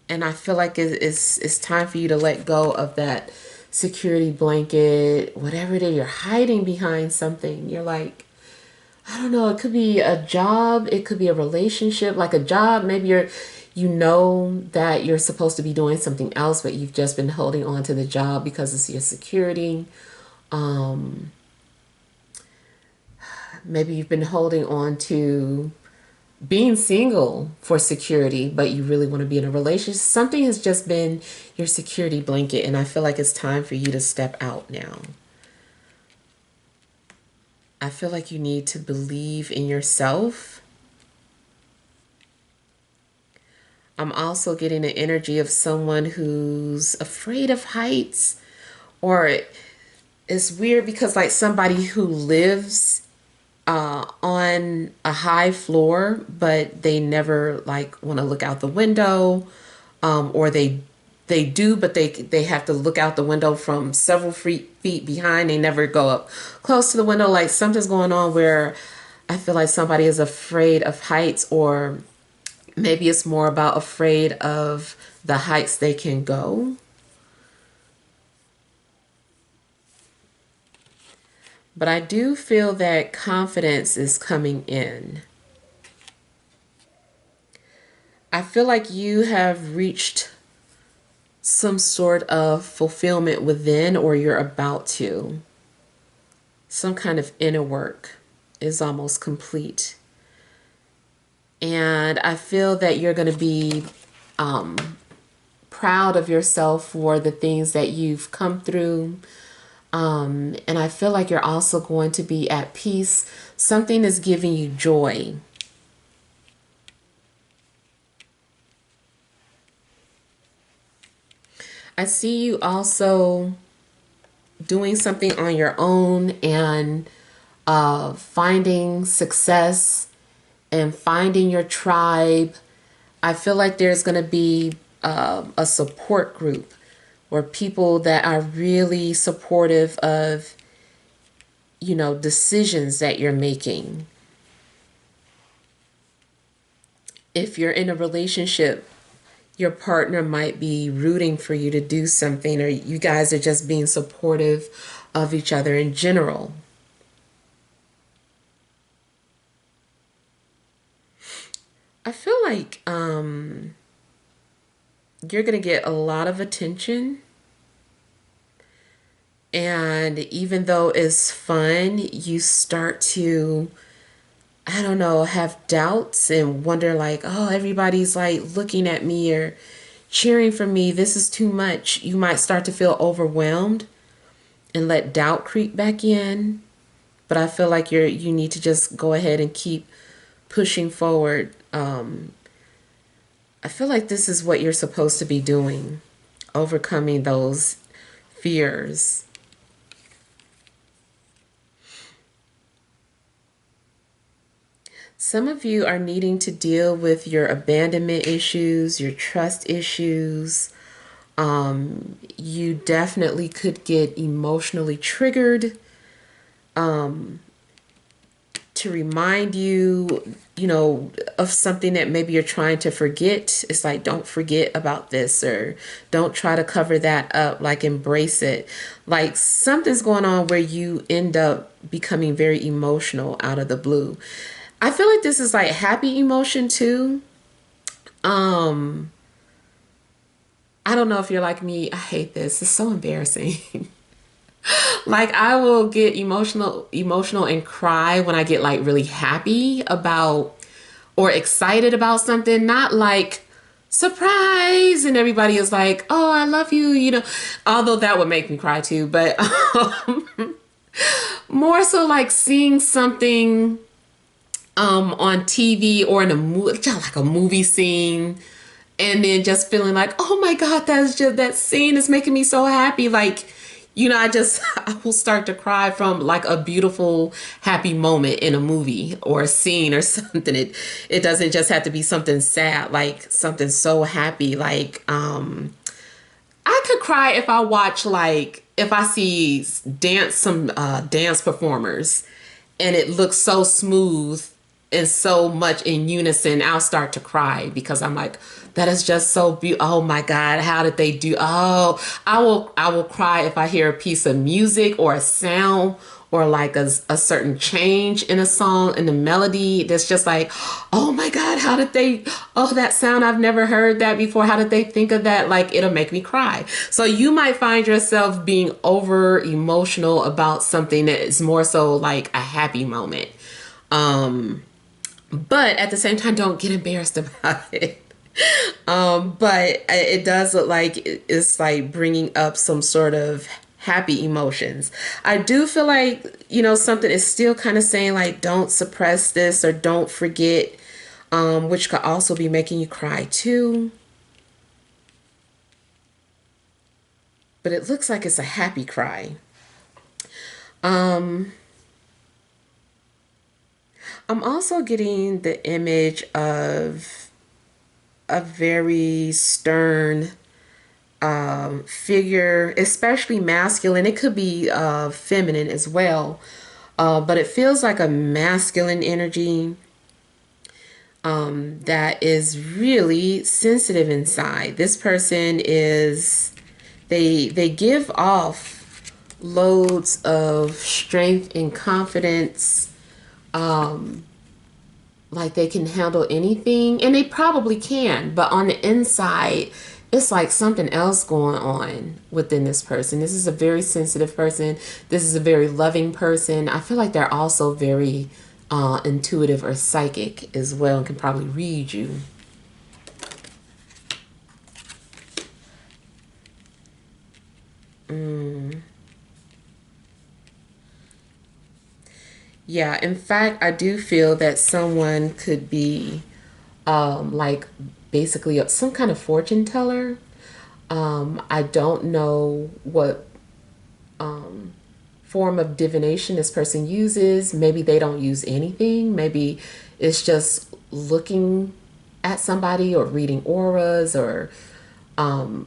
And I feel like it's time for you to let go of that security blanket, whatever it is. You're hiding behind something. You're like, I don't know, it could be a job, it could be a relationship. Like a job, maybe you know that you're supposed to be doing something else, but you've just been holding on to the job because it's your security. Um, Maybe you've been holding on to being single for security, but you really want to be in a relationship. Something has just been your security blanket, and I feel like it's time for you to step out now. I feel like you need to believe in yourself. I'm also getting the energy of someone who's afraid of heights, or it's weird because like somebody who lives on a high floor, but they never like want to look out the window, or they do, but they have to look out the window from several feet behind. They never go up close to the window. Like something's going on where I feel like somebody is afraid of heights, or maybe it's more about afraid of the heights they can go. But I do feel that confidence is coming in. I feel like you have reached some sort of fulfillment within, or you're about to. Some kind of inner work is almost complete. And I feel that you're going to be um, proud of yourself for the things that you've come through. And I feel like you're also going to be at peace. Something is giving you joy. I see you also doing something on your own, and finding success and finding your tribe. I feel like there's going to be a support group, or people that are really supportive of, decisions that you're making. If you're in a relationship, your partner might be rooting for you to do something, or you guys are just being supportive of each other in general. I feel like you're going to get a lot of attention. And even though it's fun, you start to, I don't know, have doubts and wonder like, oh, everybody's like looking at me or cheering for me. This is too much. You might start to feel overwhelmed and let doubt creep back in. But I feel like you need to just go ahead and keep pushing forward. I feel like this is what you're supposed to be doing, overcoming those fears. Some of you are needing to deal with your abandonment issues, your trust issues. You definitely could get emotionally triggered, to remind you, of something that maybe you're trying to forget. It's like, don't forget about this, or don't try to cover that up, like embrace it. Like something's going on where you end up becoming very emotional out of the blue. I feel like this is like happy emotion too. Um, I don't know if you're like me. I hate this. It's so embarrassing. Like I will get emotional and cry when I get like really happy about or excited about something, not like surprise and everybody is like, "Oh, I love you," although that would make me cry too, but more so like seeing something on TV or in a movie, like a movie scene, and then just feeling like, oh my God, that's just, that scene is making me so happy. Like, I just, I will start to cry from like a beautiful, happy moment in a movie or a scene or something. It doesn't just have to be something sad, like something so happy. Like, I could cry if I watch, like, if I see some dance performers and it looks so smooth and so much in unison. I'll start to cry because I'm like, that is just so beautiful. Oh my God, how did they do? Oh, I will cry if I hear a piece of music or a sound or like a certain change in a song in the melody that's just like, oh my God, how did they, oh, that sound, I've never heard that before. How did they think of that? Like, it'll make me cry. So you might find yourself being over emotional about something that is more so like a happy moment. But at the same time, don't get embarrassed about it. But it does look like it's like bringing up some sort of happy emotions. I do feel like, something is still kind of saying like, don't suppress this or don't forget, which could also be making you cry too. But it looks like it's a happy cry. Um, I'm also getting the image of a very stern figure, especially masculine. It could be feminine as well, but it feels like a masculine energy that is really sensitive inside. This person is, they give off loads of strength and confidence, like they can handle anything, and they probably can, but on the inside it's like something else going on within this person. This is a very sensitive person. This is a very loving person. I feel like they're also very intuitive or psychic as well and can probably read you. Yeah, in fact, I do feel that someone could be like basically some kind of fortune teller. I don't know what form of divination this person uses. Maybe they don't use anything. Maybe it's just looking at somebody or reading auras or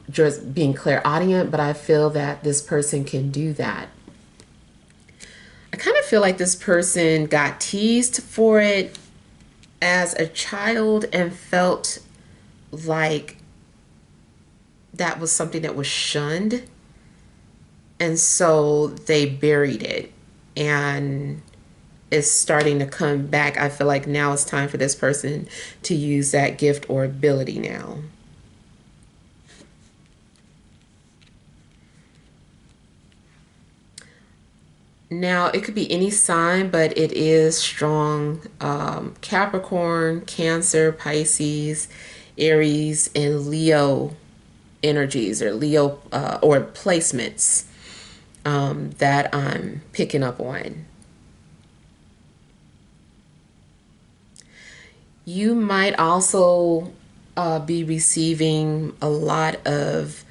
just being clairaudient. But I feel that this person can do that. I kind of feel like this person got teased for it as a child and felt like that was something that was shunned. And so they buried it. And it's starting to come back. I feel like now it's time for this person to use that gift or ability now. Now, it could be any sign, but it is strong. Capricorn, Cancer, Pisces, Aries, and Leo energies or Leo or placements that I'm picking up on. You might also be receiving a lot of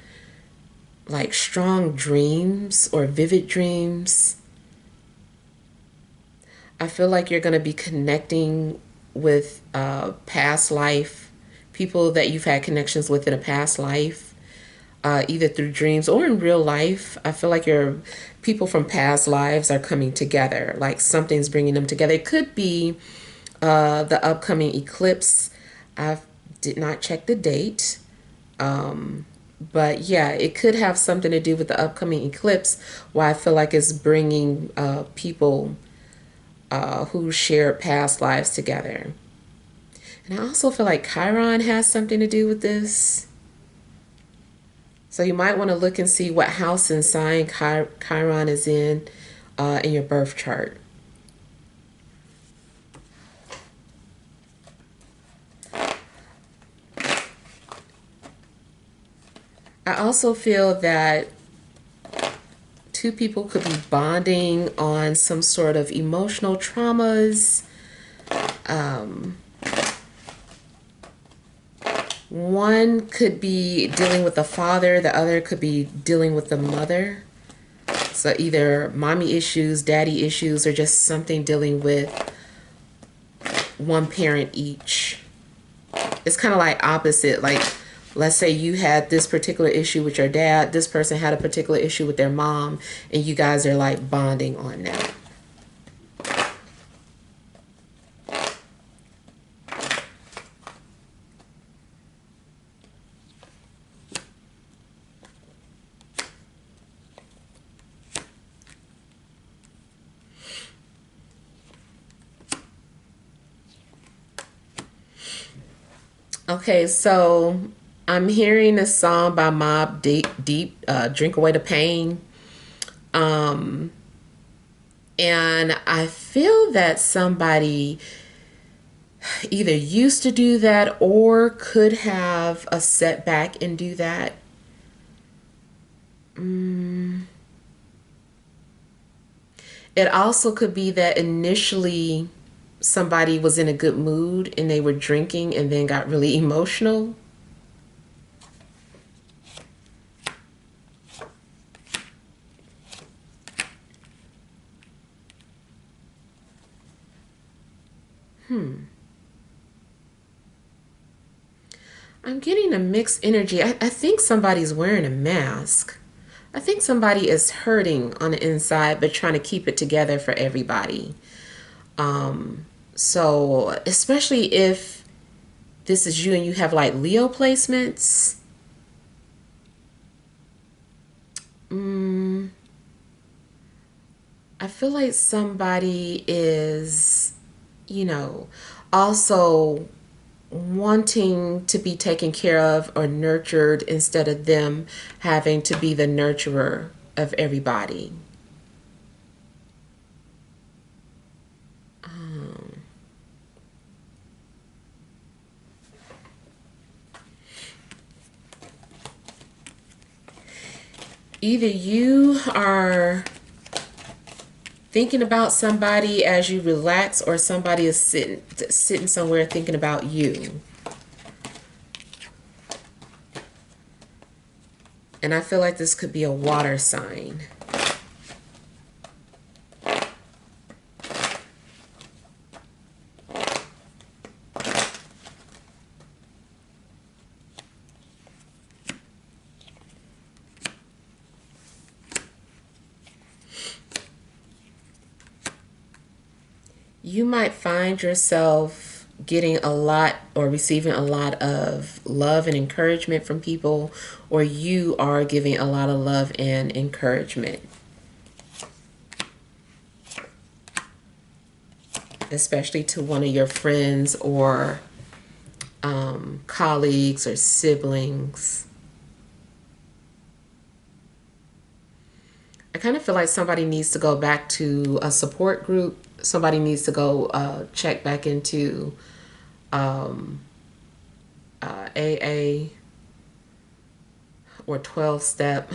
like strong dreams or vivid dreams. I feel like you're going to be connecting with past life, people that you've had connections with in a past life, either through dreams or in real life. I feel like your people from past lives are coming together, like something's bringing them together. It could be the upcoming eclipse. I did not check the date. But yeah, it could have something to do with the upcoming eclipse, why I feel like it's bringing people who shared past lives together. And I also feel like Chiron has something to do with this. So you might want to look and see what house and sign Chiron is in your birth chart. I also feel that two people could be bonding on some sort of emotional traumas. One could be dealing with the father, the other could be dealing with the mother. So either mommy issues, daddy issues, or just something dealing with one parent each. It's kind of like opposite. Like, let's say you had this particular issue with your dad, this person had a particular issue with their mom, and you guys are like bonding on that. Okay, so I'm hearing a song by Mob Deep, Drink Away the Pain. Um, and I feel that somebody either used to do that or could have a setback and do that. It also could be that initially somebody was in a good mood and they were drinking and then got really emotional. I'm getting a mixed energy. I think somebody's wearing a mask. I think somebody is hurting on the inside but trying to keep it together for everybody. So, especially if this is you and you have like Leo placements, I feel like somebody is, you know, also wanting to be taken care of or nurtured instead of them having to be the nurturer of everybody. Either you are thinking about somebody as you relax, or somebody is sitting somewhere thinking about you. And I feel like this could be a water sign. You might find yourself getting a lot or receiving a lot of love and encouragement from people, or you are giving a lot of love and encouragement, especially to one of your friends or colleagues or siblings. I kind of feel like somebody needs to go back to a support group. Somebody needs to go check back into AA or 12 step.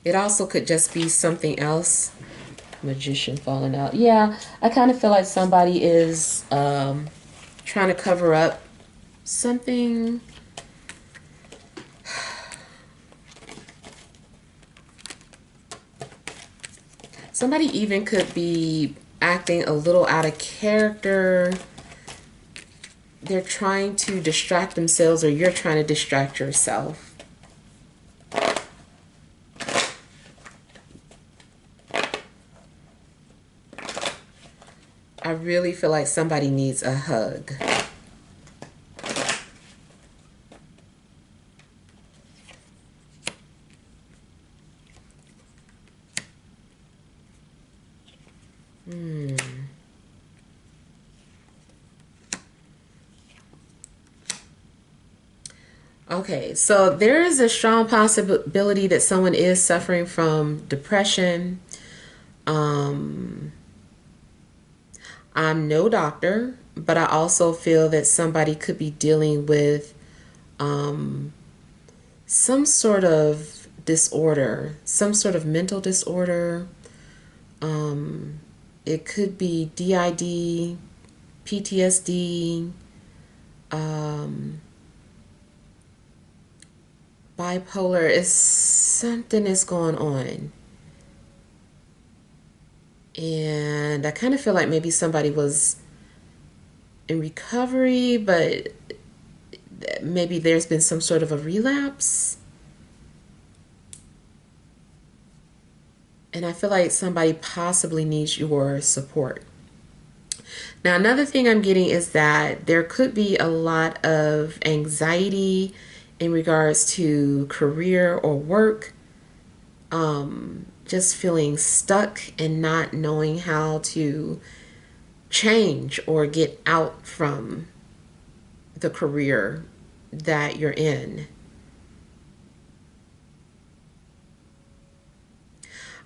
It also could just be something else. Magician falling out. Yeah, I kind of feel like somebody is trying to cover up something. Somebody even could be acting a little out of character. They're trying to distract themselves, or you're trying to distract yourself. I really feel like somebody needs a hug. Okay, so there is a strong possibility that someone is suffering from depression. Um, I'm no doctor, but I also feel that somebody could be dealing with some sort of disorder, some sort of mental disorder. It could be DID, PTSD, bipolar. Is something is going on. And I kind of feel like maybe somebody was in recovery, but maybe there's been some sort of a relapse. And I feel like somebody possibly needs your support. Now, another thing I'm getting is that there could be a lot of anxiety in regards to career or work, just feeling stuck and not knowing how to change or get out from the career that you're in.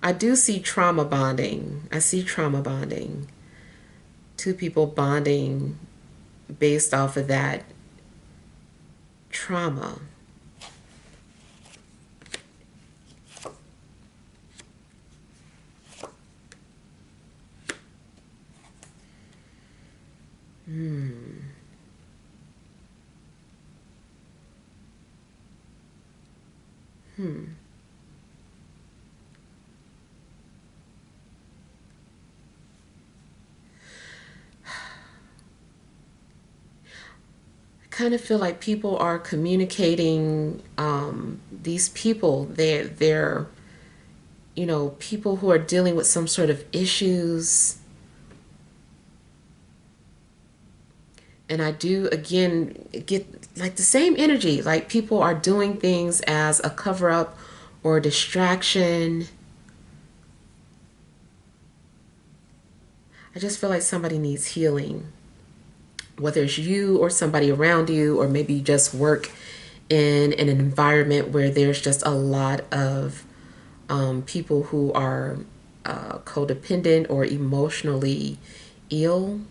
I do see trauma bonding. I see trauma bonding. Two people bonding based off of that trauma. Kind of feel like people are communicating, these people, they're people who are dealing with some sort of issues. And I do again get like the same energy, like people are doing things as a cover up or a distraction. I just feel like somebody needs healing, whether it's you or somebody around you, or maybe you just work in an environment where there's just a lot of people who are codependent or emotionally ill.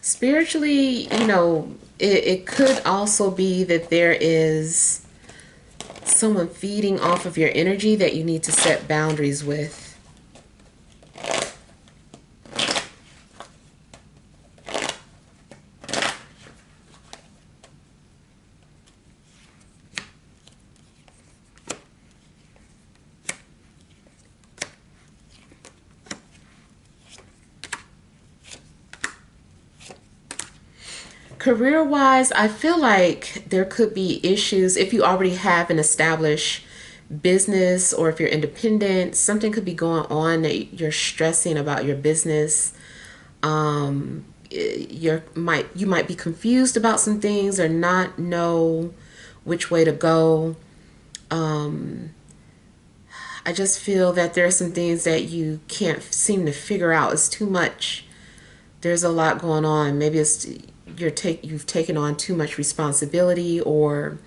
Spiritually, it could also be that there is someone feeding off of your energy that you need to set boundaries with. Career wise, I feel like there could be issues if you already have an established business, or if you're independent, something could be going on that you're stressing about your business. You might be confused about some things or not know which way to go. I just feel that there are some things that you can't seem to figure out. It's too much. There's a lot going on. Maybe it's you've taken on too much responsibility, or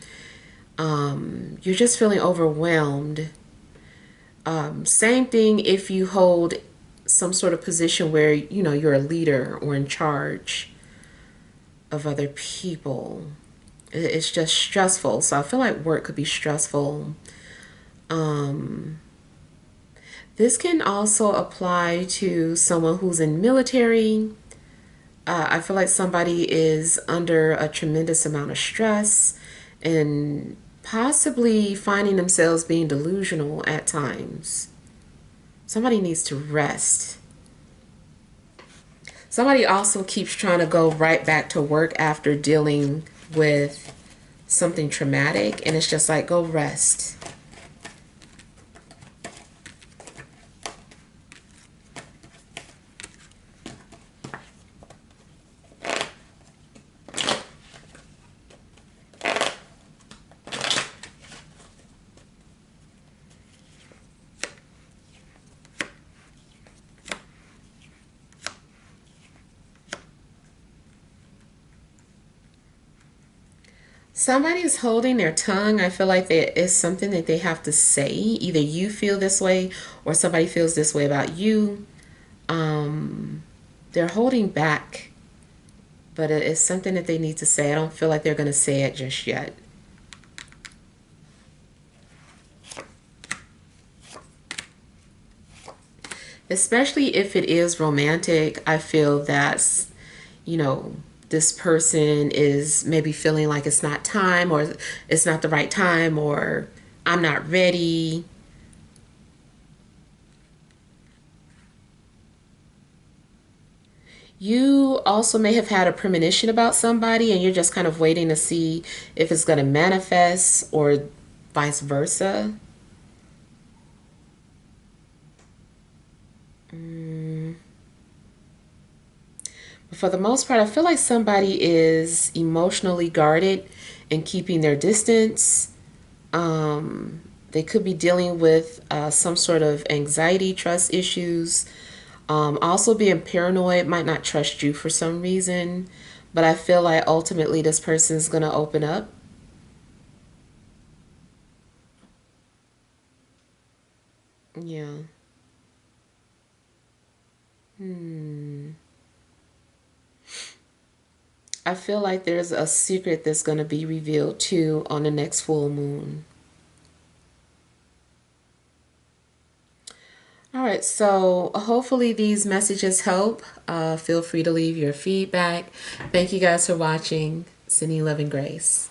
you're just feeling overwhelmed. Same thing if you hold some sort of position where you're a leader or in charge of other people. It's just stressful. So I feel like work could be stressful. This can also apply to someone who's in military. I feel like somebody is under a tremendous amount of stress and possibly finding themselves being delusional at times. Somebody needs to rest. Somebody also keeps trying to go right back to work after dealing with something traumatic, and it's just like, go rest. Somebody's holding their tongue. I feel like there is something that they have to say. Either you feel this way or somebody feels this way about you. They're holding back, but it is something that they need to say. I don't feel like they're going to say it just yet. Especially if it is romantic, I feel that's, you know, this person is maybe feeling like it's not time, or it's not the right time, or I'm not ready. You also may have had a premonition about somebody and you're just kind of waiting to see if it's going to manifest or vice versa. But for the most part, I feel like somebody is emotionally guarded and keeping their distance. They could be dealing with some sort of anxiety, trust issues. Also, being paranoid, might not trust you for some reason. But I feel like ultimately this person is going to open up. Yeah. I feel like there's a secret that's going to be revealed too on the next full moon. All right, so hopefully these messages help. Feel free to leave your feedback. Thank you guys for watching. Sending love and grace.